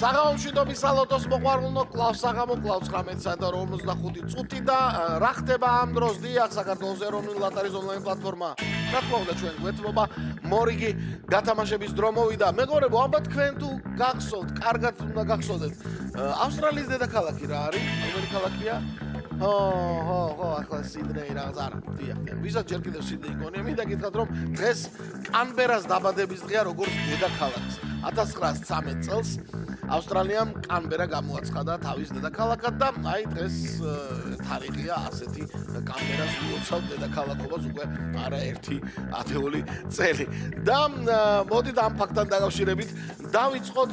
საღამომშვიდობის სალოტოს მოყვარულნო კლავს საღამო კლავს 19:55 წუთი და რა ხდება ამ დროს დიახ საქართველოს ეროვნული ლოტარიის ონლაინ პლატფორმა რა თქმა უნდა ჩვენ გვეთმობა მორიგი გათამაშების დრო მოვიდა მეგობრებო ალბათ თქვენ თუ გახსოვთ კარგად უნდა გახსოვდეთ ავსტრალიის დედაქალაქი რა არის რომელი ქალაქია ხო ახლა სიდნეი რაღაც არა დიახ ვისაც ჯერ კიდევ სიდნეი გონია მინდა გითხრათ რომ დღეს კანბერას დაბადების დღეა როგორც დედაქალაქის 1913 წელს ავსტრალიამ კანბერა გამოაცხადა თავის დედაქალაქად და აი დღეს თარიღია ასეთი კანბერას უოცავ დედაქალაქობას უკვე არაერთი ათეული წელი და მოდით ამ ფაქტთან დაკავშირებით დავიწყოთ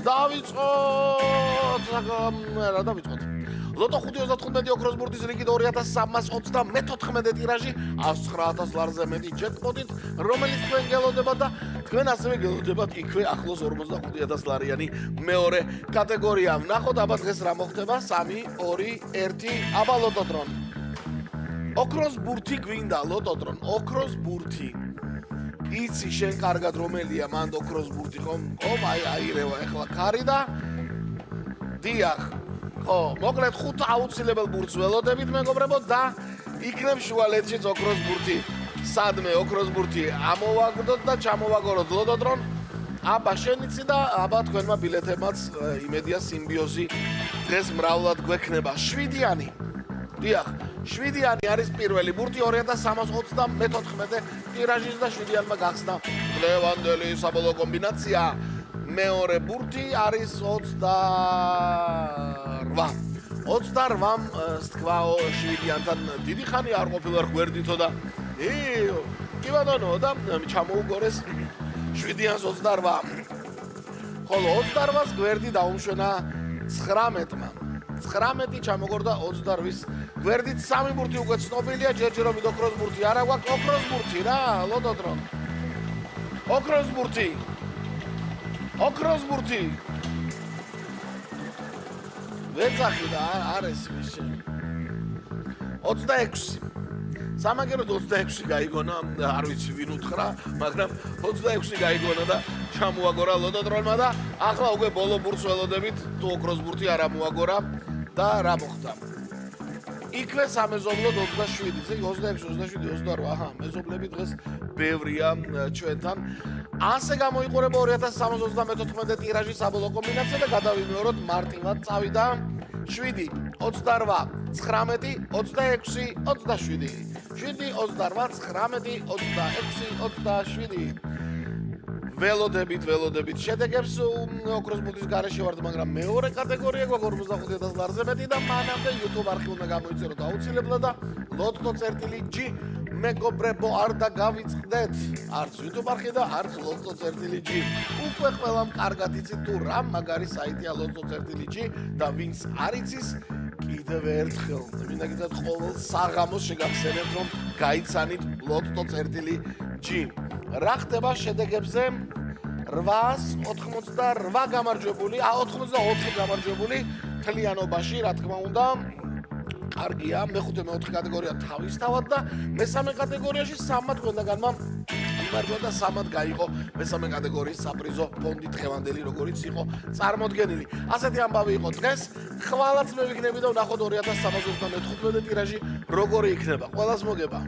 ლოტო 5.95 ოქროს ბურთის რიგით 2324 ტირაჟი 109,000 ლარზე მეტი ჯეკპოტით რომელიც თქვენ გელოდებათ და თქვენ ასევე გელოდებათ იქვე ახლოს 45,000 ლარიანი მეორე კატეგორია. ვნახოთ აბა დღეს რა მოხდება 3 2 1 აბა ლოტოდრონ. ოქროს ბურთი გვინდა ლოტოდრონ. ოქროს ბურთი. იცი შენ კარგად რომელია მანდ ოქროს ბურთი ხომ? აირევა ახლა ქარი და დიახ. ხო, მოკლედ 5 აუცილებელ ბურთს ველოდებით მეგობრებო და იქნებ შუალედშიც ოქროს ბურთი. სადმე ოქროს ბურთი ამოვაგდოთ და ჩამოვაგოროთ ლოტოდრონ. აბა შენიცი და აბა თქვენმა ბილეთებმაც იმედია სიმბიოზი დღეს მრავლად გვექნება 7-იანი. დიახ, 7-იანი არის პირველი ბურთი 2324 ტირაჟის და 7-იანმა გახსნა ლევანდელი საბოლოო კომბინაცია. მეორე ბურთი არის 28-მ სთქვაო 7-იანთან დიდი ხანი არ ყოფილა გვერდითო და კი ბატონო და ჩამოუგორეს 7-იანს 28. ხოლო 28-ს გვერდი დაუმშვენა 19-მა. 19 ჩამოგორდა 28-ის გვერდით 3 ბურთი უკვე ცნობილია ჯერჯერობით ოქროს ბურთი არა გვაქვს ოქროს ბურთი რა ლოტოდრონ. ოქროს ბურთი. ოქროს ბურთი. ვეძახი და არის მიშე. 26. სამაგეროდ 26 გაიგონა, არ ვიცი ვინ უთხრა, მაგრამ 26 გაიგონა და ჩამოაგორა ლოტოდრონმა და ახლა უკვე ბოლო ბურთს ველოდებით, თუ ოქროს ბურთი არ ამოაგორა და რა მოხდა. იქვე სამეზობლოდ 27-ზე 26, 27, 28, აჰა, მეზობლები დღეს ბევრია ჩვენთან. ასე გამოიყურება 2324 ტირაჟის საბოლოო კომბინაცია და გადავიმეოროთ მარტივად წავიდა 7, 28, 19, 26, 27. 7, 28, 19, 26, 27. ველოდებით შედეგებს ოქროს ბურთის გარეშე ვართ, მაგრამ მეორე კატეგორია გვაქვს 45,000 ლარზე მეტი და მანამდე YouTube არხი უნდა გამოიწეროთ აუცილებლად და lotto.g მეგობრებო არ დავიწყდეთ არც YouTube არხი და არც lotto.g უკვე ყველამ კარგად იცით თუ რა მაგარი საიტია lotto.g და ვინც არ იცის კიდევ ერთხელ მინდა გითხრათ ყოველ საღამოს შეგახსენებთ რომ გაიცანით lotto.g რა ხდება შედეგებზე 888 გამარჯვებული 84 გამარჯვებული თლიანობაში რა თქმა უნდა კარგია მეხუთე მეოთხე კატეგორია თავისთავად და მესამე კატეგორიაში 3 თქვენგანმა იმარჯვა და 3 გაიყო მესამე კატეგორიის საპრიზო ფონდი დღევანდელი როგორიც იყო წარმოდგენილი ასეთი ამბავი იყო დღეს ხვალაც მე ვიქნები და ვნახოთ 2325 ტირაჟი როგორი იქნება ყველას მოგება